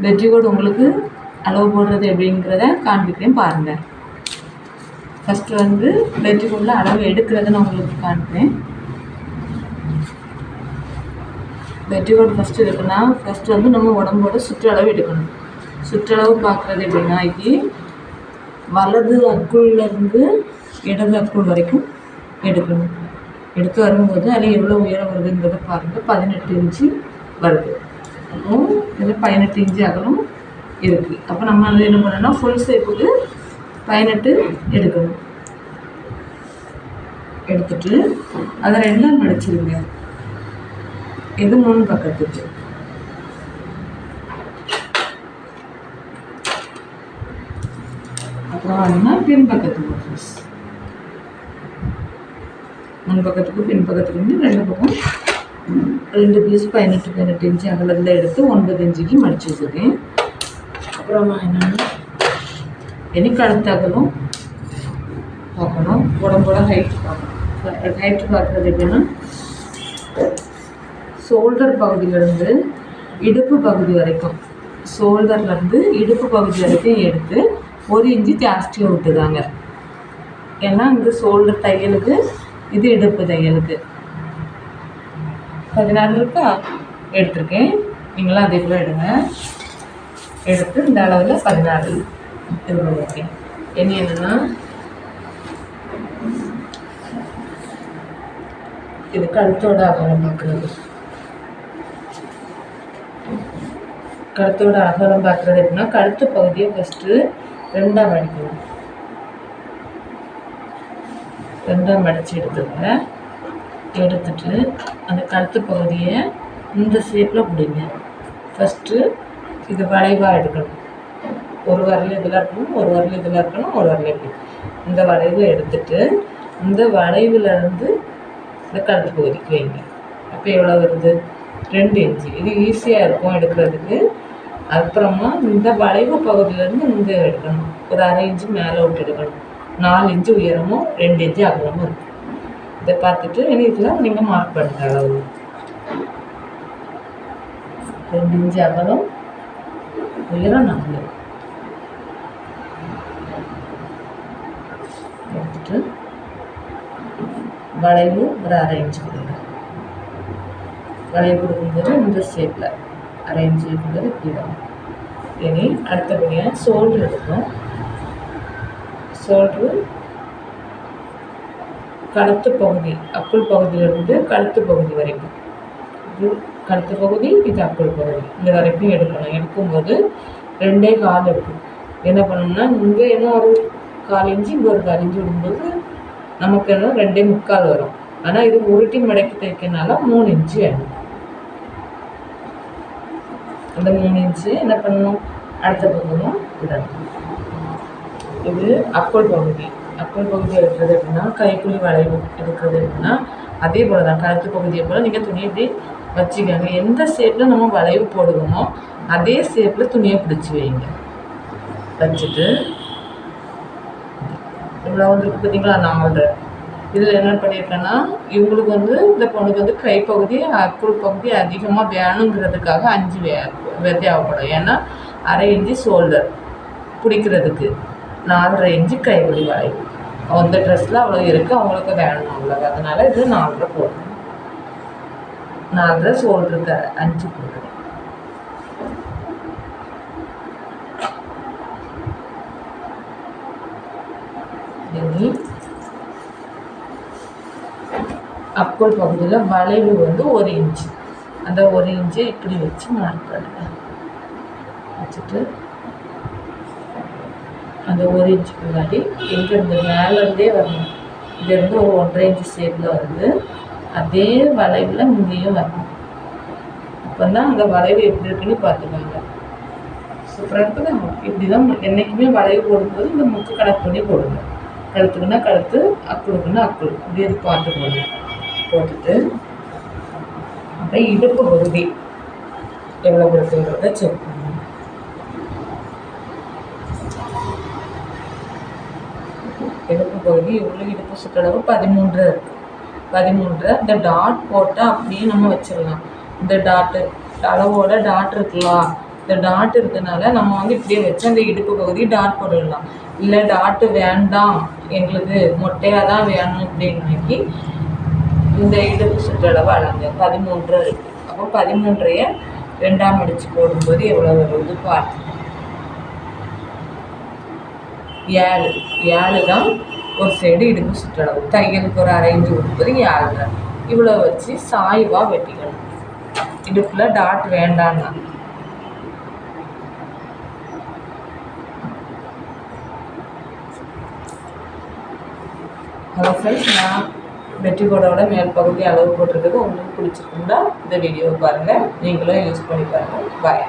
Petticoat உங்களுக்கு அளவு போடுறது எப்படிங்கிறத காண்பிக்கிறேன் பாருங்கள். ஃபஸ்ட்டு வந்து பெட்டிகோட்டில் அளவு எடுக்கிறத நான் உங்களுக்கு காண்பிக்கிறேன். பெட்டிகோட் ஃபஸ்ட்டு எடுக்கணும்னா ஃபஸ்ட்டு வந்து நம்ம உடம்போட சுற்றளவு எடுக்கணும். சுற்றளவு பார்க்குறது எப்படின்னா, இது வலது அக்குள்லேருந்து இடது அக்குள் வரைக்கும் எடுக்கணும். எடுத்து வரும்போது அதில் எவ்வளோ உயரம் வருதுங்கிறத பாருங்கள். 18 இன்ச்சு வருது. அப்போ இதில் 18 இன்ச்சு அகலம் இருக்குது. அப்போ நம்ம வந்து என்ன பண்ணணும்னா ஃபுல் ஷேப்புக்கு 18 எடுக்கணும். எடுத்துட்டு அதை ரெண்டாக மடிச்சிருங்க. இது முன் பக்கத்துக்கு. அப்புறம் பார்த்தீங்கன்னா பின்பக்கத்துக்கு ஃபர்ஸ்ட் முன் பக்கத்துக்கு பின் பக்கத்துக்கு வந்து ரெண்டு பக்கம் 2 பீஸ் 18 இன்ச்சு அகலத்தில் எடுத்து 9 இன்ச்சுக்கு மடித்து வச்சுருக்கேன். அப்புறமா என்னென்னா எனக்கு கழுத்து அகலம் பார்க்கணும். உடம்போட ஹைட்டு பார்க்கணும். ஹைட்டு பார்க்குறது எப்படின்னா, ஷோல்டர் பகுதியிலேருந்து இடுப்பு பகுதி வரைக்கும், ஷோல்டர்லேருந்து இடுப்பு பகுதி வரைக்கும் எடுத்து 1 இன்ச்சு ஜாஸ்தியாக விட்டுதாங்க. ஏன்னா இந்த ஷோல்டர் தையலுக்கு இது இடுப்பு தையலுக்கு 16 இருக்கா எடுத்திருக்கேன். நீங்களும் அதே போல் எடுங்க. எடுத்து இந்த அளவில் 16 இது பண்ணியிருக்கேன். என்னென்னா இது கழுத்தோட அகலம் பார்க்குறது. கழுத்தோட அகலம் பார்க்குறது எப்படின்னா, கழுத்து பகுதியை ஃபஸ்ட்டு 2ஆக மடிக்கணும். 2ஆக மடித்து எடுத்துங்க. எடுத்துட்டு அந்த கழுத்து பகுதியை இந்த ஷேப்பில் பிடிங்க. ஃபஸ்ட்டு இது வளைவாக எடுக்கணும். ஒரு வரல இதில் இருக்கணும், ஒரு வரல இதில் இருக்கணும், ஒரு வரல இப்படி இந்த வளைவு எடுத்துட்டு இந்த வளைவுலேருந்து இந்த கழுத்து பகுதிக்கு வைங்க. அப்போ எவ்வளோ வருது? 2 இன்ச்சு. இது ஈஸியாக இருக்கும் எடுக்கிறதுக்கு. அப்புறமா இந்த வளைவு பகுதியிலேருந்து இந்த எடுக்கணும். ஒரு 1/2 இன்ச்சு மேலே விட்டு எடுக்கணும். 4 இன்ச்சு உயரமும் 2 இன்ச்சு அகலமும் இருக்கும். இதை பார்த்துட்டு இனி இதில் நீங்கள் மார்க் பண்ணுங்க. அளவு 2 இன்ச்சு அகலம், உயரம் 4. எடுத்துட்டு வளைவு ஒரு 1/2 இன்ச்சு கொடுங்க. வளைவு கொடுக்கும்போது இந்த ஷேப்பில் 1/2 இன்ச்சு இருக்கிறது இப்படி வரும். இனி அடுத்தபடியாக ஷோல்டர் எடுக்கும். ஷோல்ட்ரு கழுத்து பகுதி, அக்குள் பகுதியிலிருந்து கழுத்து பகுதி வரைக்கும், இது கழுத்து பகுதி, இது அக்குள் பகுதி, இது வரைக்கும் எடுக்கணும். எடுக்கும்போது 2.25 இருக்கும். என்ன பண்ணணும்னா, இங்கே இன்னும் ஒரு 1/4 இன்ச்சு, இங்கே ஒரு 1/4 இன்ச்சு விடும்போது நமக்கு என்ன 2.25 வரும். ஆனால் இது உருட்டி மடக்கி தைக்கிறதுனால 3 இன்ச்சு வேணும். அந்த 3 இன்ச்சு என்ன பண்ணணும், அடுத்த பக்கமும் விடணும். இது அக்குள் பகுதி. அக்குள் பகுதி எடுக்கிறது எப்படின்னா, கைக்குழி வளைவு எடுக்கிறது எப்படின்னா, அதே போல் தான் கழுத்து பகுதியை போல் நீங்கள் துணியை இப்படி வச்சுக்கோங்க. எந்த ஷேப்பில் நம்ம வளைவு போடுவோமோ அதே ஷேப்பில் துணியை பிடிச்சி வைங்க. வச்சுட்டு இவ்வளோ வந்துருக்கு பார்த்தீங்களா, 4. இதில் என்ன பண்ணியிருக்கேன்னா, இவங்களுக்கு வந்து இந்த பொண்ணுக்கு வந்து கைப்பகுதி அக்குள் பகுதி அதிகமாக வேணுங்கிறதுக்காக 5 தேவைப்படும். ஏன்னா 1/2 இன்ச்சு ஷோல்டர் பிடிக்கிறதுக்கு, 4.5 இன்ச்சு கைக்குழி வளைவு. அந்த ட்ரெஸ்ஸில் அவ்வளோ இருக்குது, அவங்களுக்கு வேணும் அவ்வளோ. அதனால் இது 4 போடணும். 4 ஷோல்டருக்கு 5 போடுறேன். இனி அக்குள் பகுதியில் வளைவு வந்து 1 இன்ச்சு. அந்த 1 இன்ச்சை இப்படி வச்சு மார்க் பண்ணுங்க. வச்சுட்டு அந்த 1 இன்ச்சுக்கு முன்னாடி எங்கேருந்து மேலேருந்தே வரணும். இங்கேருந்து ஒரு 1.5 இன்ச்சு ஷேப்பில் வருது. அதே வளைவில் இங்கேயும் வரணும். அப்போ தான் அங்கே வளைவு எப்படி இருக்குன்னு பார்த்துக்கோங்க. சூப்பராக இருக்குது. இப்படி தான் என்றைக்குமே வளைவு போடும்போது இந்த முக்கு கணக்கு பண்ணி போடுங்க. கழுத்துக்குன்னா கழுத்து, அக்குளுக்குன்னா அக்குள், இப்படி இது பார்த்துக்கோங்க. போட்டுட்டு அப்படியே இடுப்பு பகுதி எவ்வளோ இருக்குங்கிறத செக் பண்ணுங்க. இடுப்பு பகுதி எவ்வளோ, இடுப்பு சுற்றளவு 13 இருக்குது. 13 இந்த டாட் போட்டால் அப்படியே நம்ம வச்சிடலாம். இந்த டாட்டு அளவோட டாட் இருக்கலாம், இந்த டாட் இருக்கிறதுனால நம்ம வந்து இப்படியே வச்சு அந்த இடுப்பு பகுதி டாட் போட்டுடலாம். இல்லை டாட்டு வேண்டாம், எங்களுக்கு மொட்டையாக தான் வேணும் அப்படின்னு இந்த இடுப்பு சுற்றளவு அளந்து 13 இருக்குது. அப்போ 13 2ஆம் அடித்து போடும்போது எவ்வளோ வருது பார்த்து 7 தான் ஒரு சைடு இடுப்பு சுற்றளவு. தையலுக்கு ஒரு 1/2 இன்ச்சு கொடுப்பது 7. இவ்வளோ வச்சு சாய்வாக வெட்டிக்கணும். இடுப்பில் டாட் வேண்டான்னா. ஹலோ ஃப்ரெண்ட்ஸ், நான் பெட்டிகோடோட மேல் பகுதி அளவு போட்டிருக்கிறது உங்களுக்கு பிடிச்சிருந்தா இந்த வீடியோவை பாருங்கள், நீங்களும் யூஸ் பண்ணி பாருங்கள். பாய்.